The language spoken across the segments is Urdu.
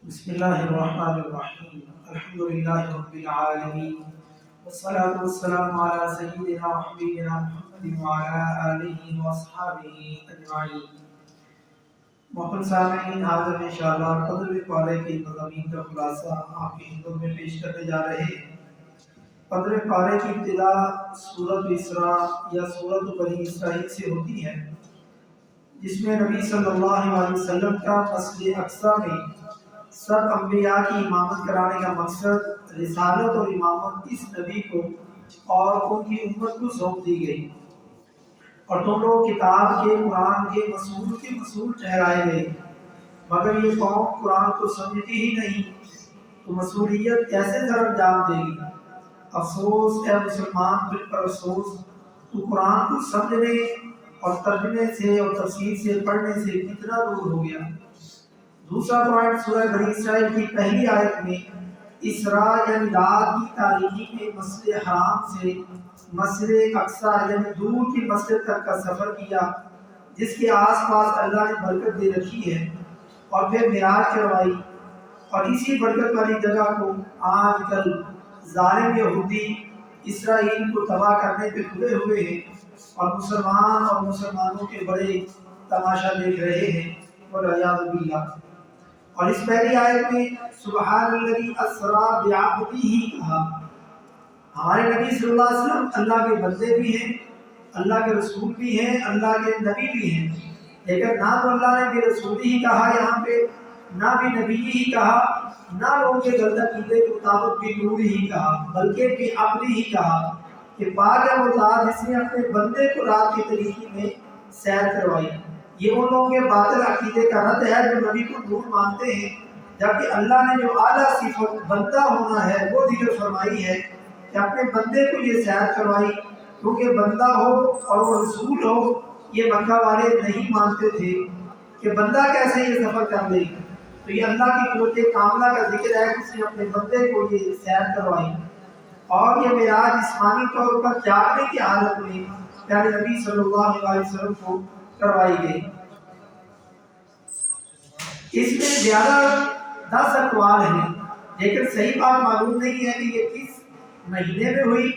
بسم الله الرحمن الرحيم. الحمد لله رب العالمين والصلاة والسلام على سيدنا وحبيبنا محمد وعلى آله وأصحابه أجمعين. محترم سامعین، آج ہم انشاءاللہ قدر پارے کے مضامین کا خلاصہ آپ کی خدمت میں پیش کرنے جا رہے ہیں۔ قدر پارے کی ابتدا سورۃ اسراء یا سورۃ بنی اسرائیل سے ہوتی ہے، جس میں نبی صلی اللہ علیہ وسلم کا مسجد اقصی میں سب انبیاء کی امامت کرانے کا مقصد رسالت اور امامت اس نبی کو اور ان کی امت کو سونپ دی گئی، اور تم لوگ کتاب کے قرآن کے مسئول ٹھہرائے گئے، مگر یہ قوم قرآن کو سمجھتی ہی نہیں، تو مسئولیت کیسے سر انجام دے گی؟ افسوس اے مسلمان، تجھ پر افسوس، تو قرآن کو سمجھنے اور ترجمے سے اور تفسیر سے پڑھنے سے کتنا دور ہو گیا۔ دوسرا پوائنٹ، سورہ بنی اسرائیل کی پہلی آیت میں اسراء یعنی رات کی تاریکی میں مسجد حرام سے مسجد اقصی یعنی دور کی مسجد تک کا سفر کیا، جس کے آس پاس اللہ نے برکت دے رکھی ہے، اور پھر معراج کروائی، اور اسی برکت والی جگہ کو آج کل ظالم یہودی اسرائیل کو تباہ کرنے پہ تلے ہوئے ہیں، اور مسلمان اور مسلمانوں کے بڑے تماشا دیکھ رہے ہیں، والعیاذ باللہ۔ اور اس پہلی آیت میں سبحان الذی اسریٰ بعبدہ کہا۔ ہمارے نبی صلی اللہ علیہ وسلم اللہ کے بندے بھی ہیں، اللہ کے رسول بھی ہیں، اللہ کے نبی بھی ہیں، لیکن نہ تو اللہ نے بھی رسول ہی کہا یہاں پہ، نہ بھی نبی ہی کہا، نہ لوگوں کے غلط عقیدے کے مطابق بھی نور ہی کہا، بلکہ بھی عبد ہی کہا کہ پاک ہے وہ ذات جس نے اپنے بندے کو رات کی تاریکی میں سیر کروائی۔ یہ ان لوگوں کے باطل عقیدے کا رد ہے جو نبی کو نور مانتے ہیں، جبکہ اللہ نے جو اعلیٰ صفت بندہ ہونا ہے وہ ذکر فرمائی ہے کہ اپنے بندے کو یہ سیر کروائی، کیونکہ بندہ ہو اور وہ رسول ہو۔ یہ مکہ والے نہیں مانتے تھے کہ بندہ کیسے یہ سفر کر لے، تو یہ اللہ کی قوت کاملہ کا ذکر ہے کہ اس نے اپنے بندے کو یہ سیر کروائی، اور یہ معراج جسمانی طور پر جاگنے کی حالت میں پیارے نبی صلی اللہ علیہ وسلم کو کروائی گئی۔ اس میں زیادہ 10 اقوال ہیں، لیکن صحیح بات معلوم نہیں ہے کہ یہ کس مہینے میں ہوئی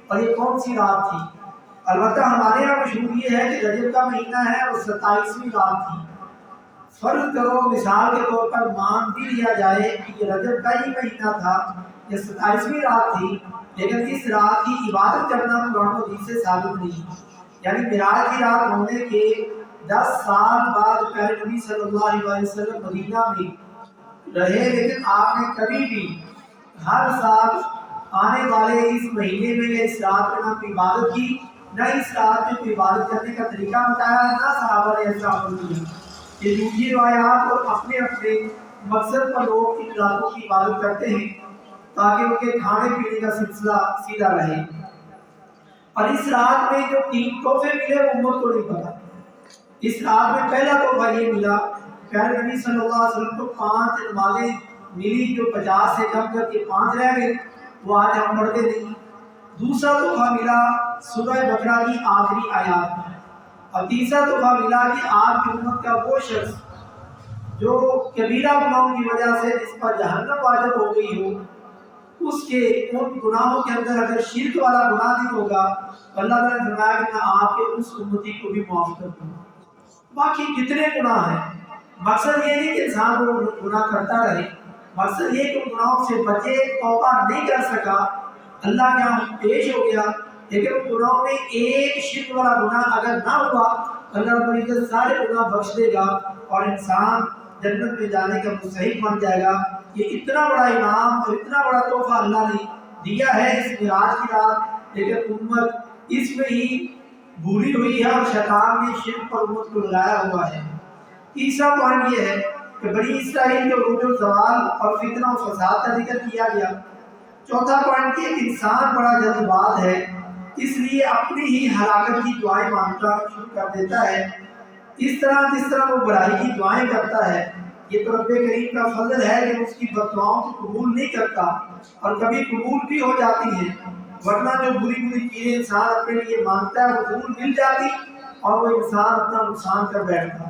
اور یہ کون سی رات تھی۔ البتہ ہمارے یہاں مشہور یہ ہے کہ رجب کا مہینہ ہے اور 27ویں رات تھی۔ فرض کرو مثال کے طور پر مان بھی لیا جائے کہ یہ رجب کا ہی مہینہ تھا، یہ 27ویں رات تھی، لیکن اس رات کی عبادت کرنا قرآن و حدیث سے ثابت نہیں، یعنی معراج کی رات ہونے کے 10 سال بعد پیارے نبی صلی اللہ علیہ وسلم مدینہ میں رہے، لیکن آپ نے کبھی بھی ہر سال آنے والے اس مہینے میں یا اس رات میں نہ کوئی عبادت کی، نہ اس رات میں کوئی عبادت کرنے کا طریقہ بتایا، نہ صحابہ نے ایسا عمل کیا۔ یہ جھوٹی روایات اور اپنے اپنے مقصد پر لوگ ان راتوں کی عبادت کرتے ہیں تاکہ ان کے کھانے پینے کا سلسلہ سیدھا رہے۔ اور اس رات میں جو 3 تحفے ملے وہ امت کو نہیں پتا۔ اس رات میں پہلا تحفہ یہ ملا، پیارے نبی صلی اللہ علیہ وسلم کو 5 نمازیں ملی جو 50 سے کم کر کے 5 رہ گئے، وہ آج ہم پڑھتے نہیں۔ دوسرا تحفہ ملا سورہ بقرہ کی آخری آیات، اور تیسرا تحفہ ملا کہ آپ کی امت کا وہ شخص جو کبیرہ گناہوں کی وجہ سے جس پر جہنم واجب ہو گئی ہو، اس کے ان گناہوں کے اندر اگر شرک والا گناہ نہیں ہوگا، اللہ تعالیٰ نے فرمایا کہ میں آپ کے اس امتی کو بھی معاف کر دوں۔ باقی جتنے گناہ ہیں، مقصد یہ نہیں کہ انسان وہ گناہ کرتا رہے، مقصد یہ کہ گناہوں سے بچے، توبہ نہیں کر سکا، اللہ کے ہاں پیش ہو گیا، لیکن ان گناہوں میں ایک شرک والا گناہ اگر نہ ہوا، اللہ رب العزت سارے گناہ بخش دے گا اور انسان جنت میں جانے کا مستحق بن جائے گا۔ یہ اتنا بڑا انعام اور اتنا بڑا تحفہ اللہ نے دیا ہے اس معراج کی رات، لیکن امت اس میں ہی بھولی ہوئی ہے اور شیطان نے شرک پر امت کو لگایا ہوا ہے۔ تیسرا پوائنٹ یہ ہے کہ بنی اسرائیل کے عروج و زوال اور فتنہ و فساد کا ذکر کیا گیا۔ چوتھا پوائنٹ یہ کہ انسان بڑا جلد باز ہے، اس لیے اپنی ہی ہلاکت کی دعائیں مانگنا شروع کر دیتا ہے، اس طرح جس طرح وہ برائی کی دعائیں کرتا ہے۔ یہ تو رب کریم کا فضل ہے کہ اس کی بددعاؤں کو قبول نہیں کرتا، اور کبھی قبول بھی ہو جاتی ہیں، ورنہ جو بری بری چیزیں انسان اپنے لیے مانگتا ہے وہ ضرور مل جاتی اور وہ انسان اپنا نقصان کر بیٹھتا۔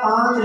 5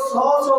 100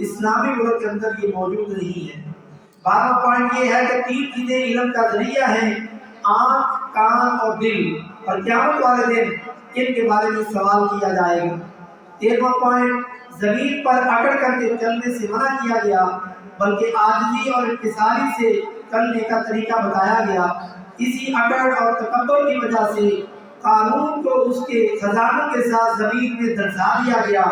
اسلامی ملک کے اندر یہ موجود نہیں ہے۔ 12واں پوائنٹ یہ ہے کہ 3 چیزیں علم کا ذریعہ ہیں، آنکھ، کان اور دل، اور قیامت والے دن ان کے بارے میں سوال کیا جائے گا۔ 13واں پوائنٹ، زمین پر اکڑ کر کے چلنے سے منع کیا گیا، بلکہ عاجزی اور انکساری سے چلنے کا طریقہ بتایا گیا۔ اسی اکڑ اور تکبر کی وجہ سے قانون کو اس کے خزانوں کے ساتھ زمین میں دھنسا دیا گیا،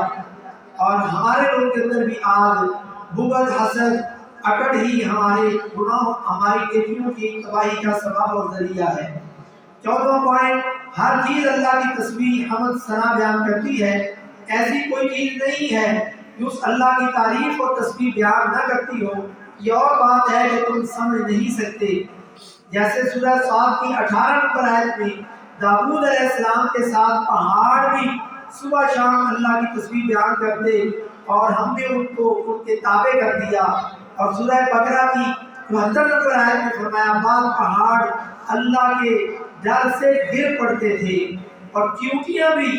اور ہمارے لوگوں کے اندر بھی آج بغض، حسد، اکڑ ہی ہمارے گناہوں، ہماری نیکیوں کی تباہی کا سبب اور ذریعہ ہے۔ 14واں پوائنٹ، ہر چیز اللہ کی تسبیح، حمد، ثنا بیان کرتی ہے۔ ایسی کوئی چیز نہیں ہے جو اس اللہ کی تعریف اور تسبیح بیان نہ کرتی ہو۔ یہ اور بات ہے کہ تم سمجھ نہیں سکتے۔ جیسے سورہ صاد کی 18 نمبر آیت میں داؤد علیہ السلام کے ساتھ پہاڑ بھی صبح شام اللہ کی تسبیح بیان کرتے، اور ہم نے ان کو ان کے تابع کر دیا۔ اور سورہ بقرہ کی 72 نمبر آیت میں فرمایا بعض پہاڑ اللہ کے ڈر سے گر پڑتے تھے، اور چیونٹیاں بھی،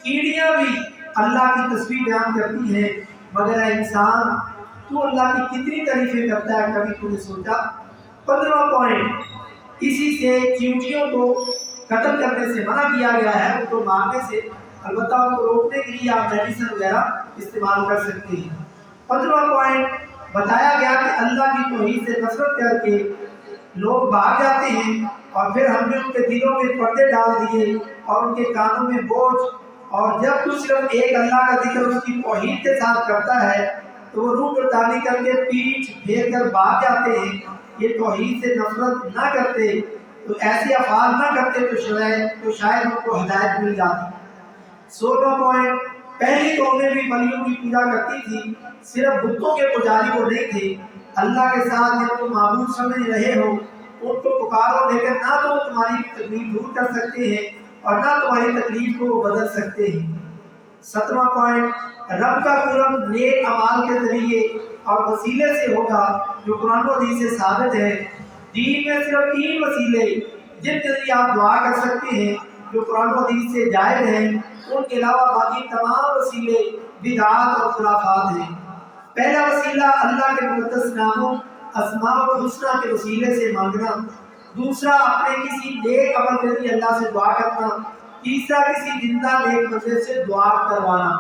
کیڑیاں بھی اللہ کی تسبیح بیان کرتی ہیں۔ مگر اے انسان، تو اللہ کی کتنی تعریفیں کرتا ہے، کبھی تو نے سوچا؟ 15واں پوائنٹ، اسی سے چیونٹیوں کو قتل کرنے سے منع کیا گیا ہے، ان کو مارنے سے۔ البتہ ان کو روکنے کے لیے آپ میڈیسن وغیرہ استعمال کر سکتے ہیں۔ 15واں پوائنٹ، بتایا گیا کہ اللہ کی توحید سے نفرت کر کے لوگ بھاگ جاتے ہیں، اور پھر ہم نے ان کے دلوں میں پردے ڈال دیے اور ان کے کانوں میں بوجھ، اور جب تو صرف ایک اللہ کا ذکر اس کی توحید کے ساتھ کرتا ہے تو وہ روح گردانی کر کے پیٹھ پھیر کر بھاگ جاتے ہیں۔ یہ توحید سے نفرت نہ کرتے، تو ایسے افعال نہ کرتے تو شاید ان کو ہدایت مل جاتی۔ 16واں پوائنٹ، پہلی قومیں بھی بلیوں کی پوجا کرتی تھی، صرف بتوں کے پجاری وہ نہیں تھے۔ اللہ کے ساتھ جن کو معبود سمجھ رہے ہو ان کو پکارو، لیکن نہ تو وہ تمہاری تکلیف دور کر سکتے ہیں اور نہ تمہاری تکلیف کو وہ بدل سکتے ہیں۔ 17واں پوائنٹ، رب کا قرب نیک اعمال کے ذریعے اور وسیلے سے ہوگا جو قرآن و حدیث سے ثابت ہے۔ دین میں صرف 3 وسیلے جن کے ذریعے آپ دعا کر سکتے ہیں جو قرآن و حدیث سے جائز ہیں، ان کے علاوہ باقی تمام وسیلے بدعات اور خرافات ہیں۔ پہلا وسیلہ اللہ کے مقدس ناموں، اسماء الحسنی کے وسیلے سے مانگنا، دوسرا اپنے کسی نیک عمل کے ذریعے اللہ سے دعا کرنا، تیسرا کسی زندہ نیک بندے سے دعا کروانا۔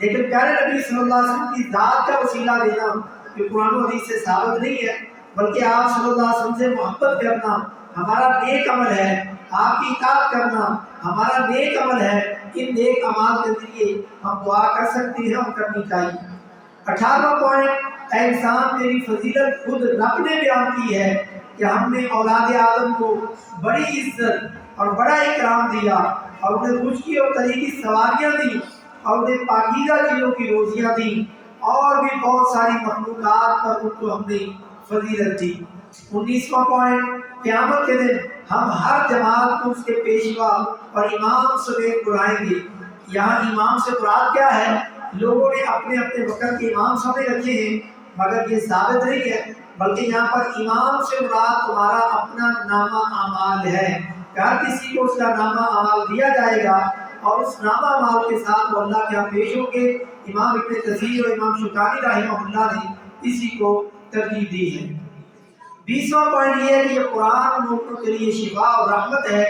لیکن پیارے نبی صلی اللہ علیہ وسلم کی ذات کا وسیلہ دینا جو قرآن و حدیث سے ثابت نہیں ہے، بلکہ آپ صلی اللہ علیہ وسلم سے محبت کرنا ہمارا نیک عمل ہے، آپ کی اطاعت کرنا ہمارا نیک عمل ہے۔ ان نیک اعمال کے ذریعے ہم دعا کر سکتے ہیں اور کرنی چاہیے۔ 18واں پوائنٹ، اے انسان تیری فضیلت خود رب نے بیان کی ہے کہ ہم نے اولاد آدم کو بڑی عزت اور بڑا اکرام دیا، اور انہیں خشکی اور تری کی سواریاں دی، اور انہیں پاکیزہ چیزوں کی روزیاں دی، اور بھی بہت ساری مخلوقات پر ان کو ہم نے فضیلت دی۔ 19واں پوائنٹ، قیامت کے دن ہم ہر جماعت کو اس کے پیشوا اور امام سمیت بلائیں گے۔ یہاں امام سے مراد کیا ہے؟ لوگوں نے اپنے اپنے وقت کے امام سمجھ رکھے ہیں، مگر یہ ثابت نہیں ہے، بلکہ یہاں پر امام سے مراد تمہارا اپنا نامہ اعمال ہے۔ ہر کسی کو اس کا نامہ اعمال دیا جائے گا، اور اس نامہ اعمال کے ساتھ وہ اللہ کے یہاں پیش ہوں گے۔ امام ابن کثیر اور امام شوکانی رحمہ اللہ نے اسی کو ترجیح دی ہے۔ 20واں پوائنٹ یہ ہے کہ یہ قرآن مومنوں کے لیے شفا اور رحمت ہے۔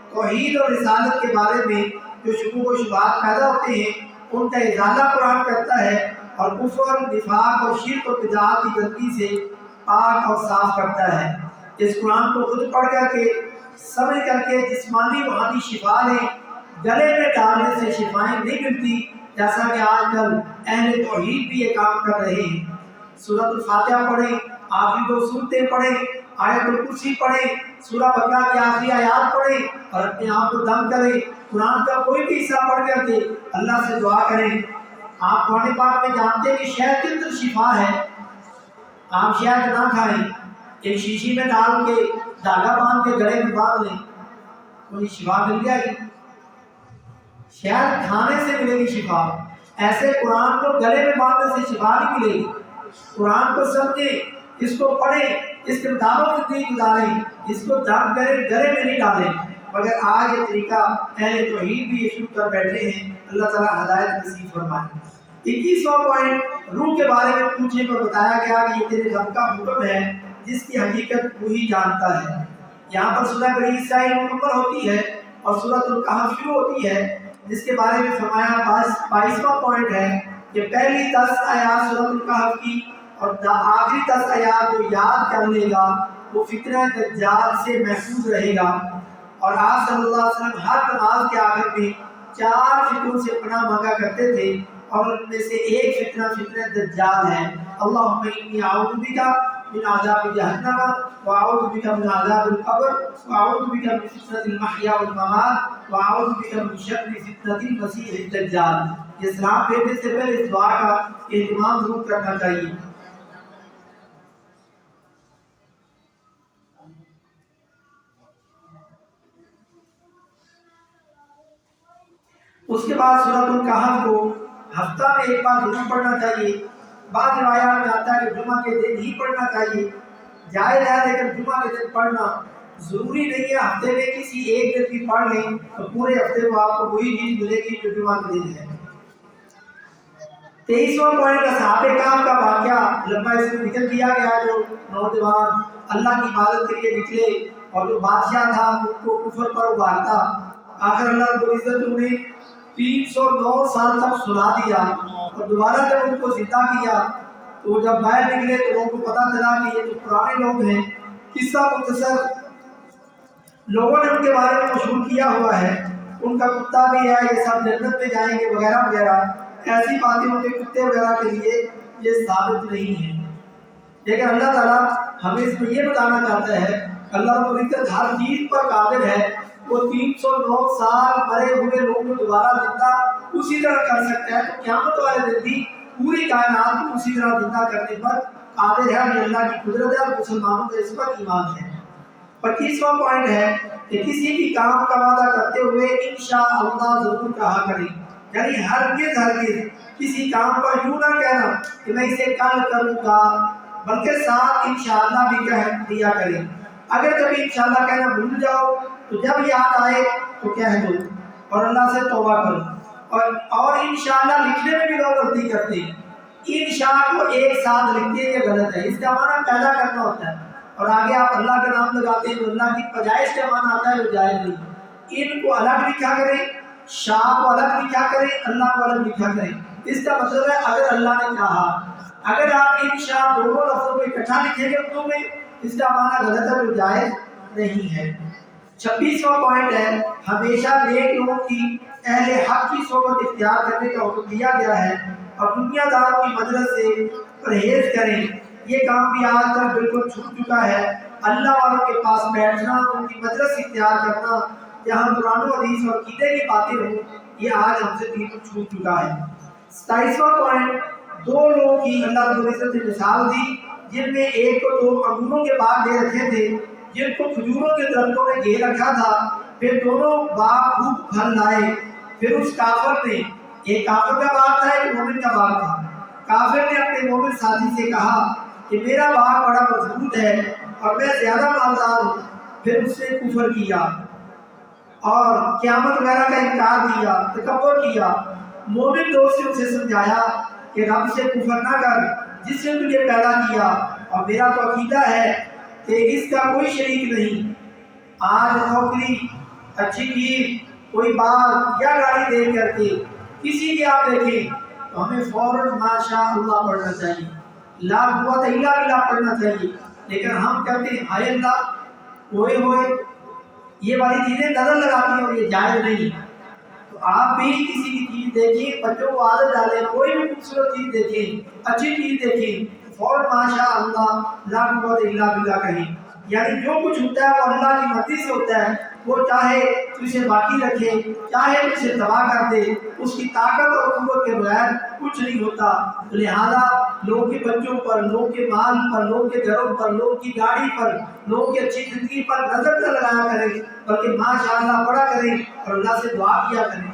توحید اور رسالت کے بارے میں جو شکوک و شبہات پیدا ہوتے ہیں ان کا ازالہ قرآن کرتا ہے، اور کفر، نفاق اور شرک و بدعات کی غلطی سے پاک اور صاف کرتا ہے۔ اس قرآن کو خود پڑھ کر کے، سمجھ کر کے جسمانی روحانی شفا لیں۔ گلے میں ڈالنے سے شفائیں نہیں ملتی، جیسا کہ آج کل اہل توحید بھی یہ کام کر رہے ہیں۔ سورۃ الفاتحہ پڑھیں، آخری 2 سورتیں پڑھیں، آیت الکرسی پڑھیں، سورہ بقرہ کی آخری آیات پڑھیں، اور اپنے آپ کو دم کریں۔ قرآن کا کوئی بھی حصہ پڑھ کر کے اللہ سے دعا کریں۔ آپ قرآن پاک میں جانتے ہیں کہ شہد کے اندر شفا ہے، آپ شہد نہ کھائیں، ایک شیشی میں ڈال کے دھاگا باندھ کے گلے میں باندھ لیں، کوئی شفا مل جائے گی؟ شہد کھانے سے ملے گی شفا، ایسے قرآن کو گلے میں باندھنے سے شفا نہیں ملے گی۔ قرآن کو سمجھیں، اس کو پڑھیں، اس کے مطابق زندگی گزاریں، اس کو دم کریں، گلے میں نہیں ڈالیں۔ مگر آج یہ طریقہ اہل توحید بھی یہ شروع کر بیٹھے ہیں۔ اللہ تعالیٰ ہدایت نصیب فرمائے۔ 21واں پوائنٹ، روح کے بارے میں پوچھنے پر بتایا گیا کہ یہ تیرے رب کا حکم ہے جس کی حقیقت وہی جانتا ہے۔ یہاں پر سورہ بنی اسرائیل مکمل ہوتی ہے اور سورۃ الکہف شروع ہوتی ہے، جس کے بارے میں فرمایا 22واں پوائنٹ ہے کہ پہلی 10 آیات سورۃ الکہف کی اور آخری 10 آیات کو یاد کر لے گا وہ فتنہ دجال سے محفوظ رہے گا۔ اور آپ صلی اللہ علیہ وسلم ہر نماز کے آخر میں 4 فتنوں سے پناہ مانگا کرتے تھے اور ان میں سے ایک فتنہ دجال ہے۔ اللہم انی اعوذ بک من عذاب جہنم واعوذ بک من عذاب القبر واعوذ بک من فتنة المحیا والممات واعوذ بک من شر فتنة المسیح الدجال۔ یہ سلام پھیرنے سے پہلے اس دعا کا اہتمام ضرور کرنا چاہیے۔ اس کے بعد سورۃ الکہف کو ہفتہ میں ایک بار ضرور پڑھنا چاہیے۔ بعض روایات میں آتا ہے کہ جمعہ کے دن ہی پڑھنا چاہیے، جائز ہے، لیکن جمعہ کے دن پڑھنا ضروری نہیں ہے۔ ہفتے میں کسی ایک دن بھی پڑھ لیں تو پورے ہفتے کو آپ کو وہی چیز ملے گی جو جمعہ کے دن ہے۔ 23واں پوائنٹ اصحاب کہف کا واقعہ لمبا اس میں ذکر کیا گیا، جو نوجوان اللہ کی عبادت کے لیے نکلے اور جو بادشاہ تھا ان کو کفر پر ابھارتا، آخر اللہ رب العزت انہیں 309 سال تک سلا دیا اور دوبارہ جب ان کو زندہ کیا تو جب باہر نکلے تو لوگوں کو پتا چلا کہ یہ جو پرانے لوگ ہیں، قصہ مختصر لوگوں نے ان کے بارے میں مشہور کیا ہوا ہے، ان کا کتا بھی ہے، یہ سب جنت میں جائیں گے وغیرہ وغیرہ، ایسی باتیں ان کے کتے وغیرہ کے لیے یہ ثابت نہیں ہے۔ لیکن اللہ تعالیٰ ہمیں اس میں یہ بتانا چاہتا ہے اللہ رب العزت ہر چیز پر قادر ہے، وہ 309 سال مرے ہوئے لوگوں کو دوبارہ زندہ اسی طرح کر سکتا ہے، تو قیامت والے دن بھی پوری کائنات کو اسی طرح زندہ کرنے پر قادر ہے۔ یہ اللہ کی قدرت ہے اور مسلمانوں کا اس پر ایمان ہے۔ 25واں پوائنٹ ہے کہ کسی بھی کام کا وعدہ کرتے ہوئے انشاءاللہ ضرور کہا کریں، یعنی ہرگز کسی کام پر یوں نہ کہنا کہ میں اسے کل کروں گا، بلکہ ساتھ انشاءاللہ بھی کہہ دیا کریں۔ اگر کبھی انشاءاللہ کہنا بھول جاؤ تو جب یاد آئے تو کہہ دو اور اللہ سے توبہ کرو۔ اور انشاءاللہ لکھنے میں بھی لوگ غلطی کرتے ہیں، انشاء کو ایک ساتھ لکھتے ہیں، یہ غلط ہے، اس کا معنی پیدا کرنا ہوتا ہے اور آگے آپ اللہ کا نام لگاتے ہیں تو اللہ کی بجائے اس کا معنی آتا ہے وہ جائز نہیں۔ ان کو الگ لکھا کریں، شاہ کو الگ لکھا کریں، اللہ کو الگ لکھا کریں۔ اس کا مطلب ہے اگر اللہ نے کہا، اگر آپ انشاء دونوں لفظوں کو اکٹھا لکھیں گے اردو میں، اس کا معنی غلط ہے، وہ جائز نہیں ہے۔ 26واں پوائنٹ ہے ہمیشہ نیک لوگوں کی اہل حق کی صحبت اختیار کرنے کا حکم دیا گیا ہے اور دنیا داروں کی مجلس سے پرہیز کریں۔ یہ کام بھی آج تک بالکل چھوٹ چکا ہے۔ اللہ والوں کے پاس بیٹھنا، ان کی مجلس اختیار کرنا جہاں قرآن و حدیث اور عقیدے کی باتیں ہوں، یہ آج ہم سے بالکل چھوٹ چکا ہے۔ 27واں پوائنٹ 2 لوگوں کی اللہ رب العزت نے مثال دی، جن میں ایک کو 2 انگوروں کے باغ دے رکھے تھے جن کو کھجوروں کے درختوں میں گھیر رکھا تھا، پھر دونوں باغ خوب پھل لائے۔ پھر اس کافر نے، ایک کافر کا باغ تھا ایک مومن کا باغ تھا، کافر نے اپنے مومن ساتھی سے کہا کہ میرا باغ بڑا مضبوط ہے اور میں زیادہ مالدار ہوں، پھر اس نے کفر کیا اور قیامت وغیرہ کا انکار کیا، تکبر کیا۔ مومن دوست نے اسے سمجھایا کہ رب سے کفر نہ کر جس نے تجھے پیدا کیا، اور میرا تو عقیدہ ہے کہ اس کا کوئی شریک نہیں۔ آج نوکری، اچھی چیز، کوئی باغ یا گاڑی دے کر کے کسی کی آپ دیکھیں تو ہمیں فوراً ماشاء اللہ پڑھنا چاہیے، لا قوت الا باللہ پڑھنا چاہیے، لیکن ہم کہتے ہیں ہائے اللہ ہوئے ہوئے، یہ والی چیزیں نظر لگاتی ہیں اور یہ جائز نہیں۔ تو آپ بھی کسی کی چیز دیکھیں، بچوں کو عادت ڈالیں، کوئی بھی خوبصورت چیز دیکھیں، اچھی چیز دیکھیں، فوراً ماشاء اللہ لا قوت الا باللہ کہیں۔ یعنی جو کچھ ہوتا ہے وہ اللہ کی مرضی سے ہوتا ہے، وہ چاہے تو اسے باقی رکھے، چاہے تو اسے تباہ کر دے، اس کی طاقت اور قوت کے بغیر کچھ نہیں ہوتا۔ لہذا لوگوں کے بچوں پر، لوگوں کے مال پر، لوگوں کے گھروں پر، لوگوں کی گاڑی پر، لوگوں کی اچھی زندگی پر نظر نہ لگایا کریں، بلکہ ماشاء اللہ پڑھا کریں اور اللہ سے دعا کیا کریں۔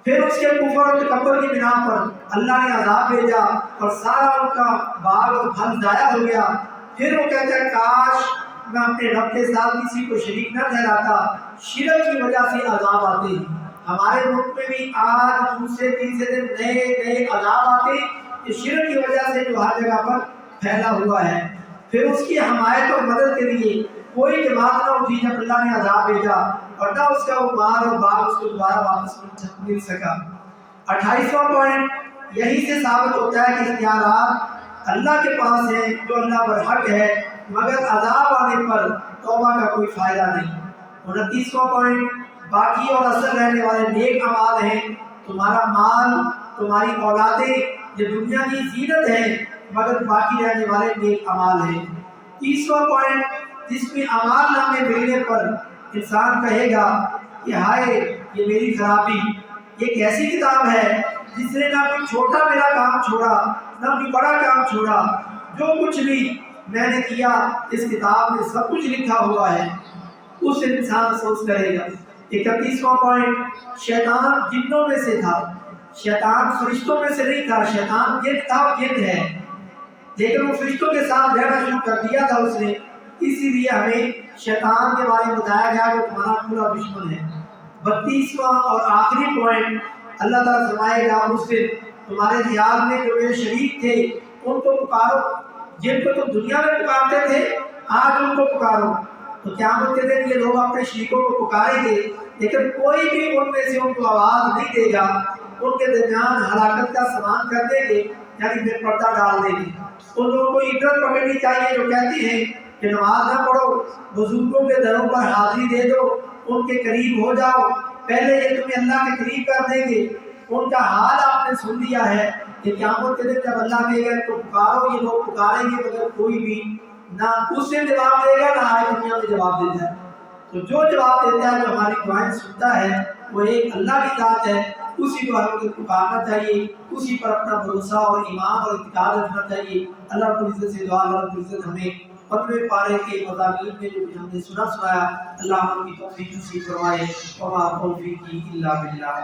پھر اس کے کفر اور تکبر کی بنا پر اللہ نے عذاب بھیجا اور سارا ان کا باغ اور پھل ضائع ہو گیا۔ پھر وہ کہتا ہے کاش میں اپنے رب کے ساتھ کسی کو شریک نہ ٹھہراتا۔ شرک کی وجہ سے عذاب آتے ہیں۔ ہمارے ملک میں بھی آج دوسرے تیسرے دن نئے عذاب آتے ہیں، کہ شرک کی وجہ سے جو ہر جگہ پر پھیلا ہوا ہے۔ پھر اس کی حمایت اور مدد کے لیے کوئی جماعت نہ اٹھی جب اللہ نے عذاب بھیجا، اور نہ اس کا وہ مال اور باغ اس کو دوبارہ واپس مل سکا۔ 28واں پوائنٹ یہی سے ثابت ہوتا ہے کہ اختیارات اللہ کے پاس ہیں جو اللہ پر حق ہے، مگر عذاب آنے پر توبہ کا کوئی فائدہ نہیں۔ 29واں پوائنٹ باقی اور اثر رہنے والے نیک اعمال ہیں۔ تمہارا مال، تمہاری اولادیں یہ دنیا کی زینت ہے، مگر باقی رہنے والے نیک اعمال ہیں۔ 30واں پوائنٹ جس میں اعمال نامے ملنے پر انسان کہے گا کہ ہائے یہ میری خرابی، یہ ایک ایسی کتاب ہے جس نے نہ کوئی چھوٹا میرا کام چھوڑا نہ کوئی بڑا کام چھوڑا، جو کچھ بھی میں نے کیا اس کتاب میں سب کچھ لکھا ہوا ہے، اس انسان افسوس کرے گا۔ 31واں پوائنٹ شیطان جنوں میں سے تھا، شیطان فرشتوں میں سے نہیں تھا، شیطان جن تھا، جن ہے، لیکن وہ فرشتوں کے ساتھ رہنا شروع کر دیا تھا اس نے، اسی لیے ہمیں شیطان کے بارے میں بتایا گیا کہ تمہارا پورا دشمن ہے۔ 32واں اور آخری پوائنٹ اللہ تعالیٰ فرمائے گا اس دن تمہارے خیال میں جو میرے شریک تھے ان کو پکارو، جن کو تم دنیا میں پکارتے تھے آج ان کو پکارو۔ تو قیامت کے دن یہ لوگ اپنے شریکوں کو پکاریں گے، لیکن کوئی بھی ان میں سے ان کو آواز نہیں دے گا، ان کے درمیان ہلاکت کا سامان کر دیں گے، یعنی پھر پردہ ڈال دیں گے۔ ان لوگوں کو عبرت پکڑنی چاہیے جو کہتے ہیں کہ نماز نہ پڑھو، بزرگوں کے دروں پر حاضری دے دو، ان کے قریب ہو جاؤ، پہلے یہ تمہیں اللہ کے قریب کر دیں گے۔ ان کا حال آپ نے سن لیا ہے کہ قیامت کے دن جب اللہ کہے گا تو پکارو، یہ لوگ پکاریں گے مگر کوئی بھی نہ اس سے جواب دے گا نہ آئے دنیا میں جواب دیتا ہے۔ تو جو جواب دیتا ہے، جو ہماری دعائیں سنتا ہے، وہ ایک اللہ کی ذات ہے، اسی کو ہر وقت پکارنا چاہیے، اسی پر اپنا بھروسہ اور ایمان اور اعتقاد رکھنا چاہیے۔ اللہ رب العزت سے دعا، اللہ رب العزت ہمیں اپنے پارے کے مضامین میں جو ہم نے سنایا، اللہ ہم کی توفیق نصیب فرمائے۔ وما توفیقی الا باللہ۔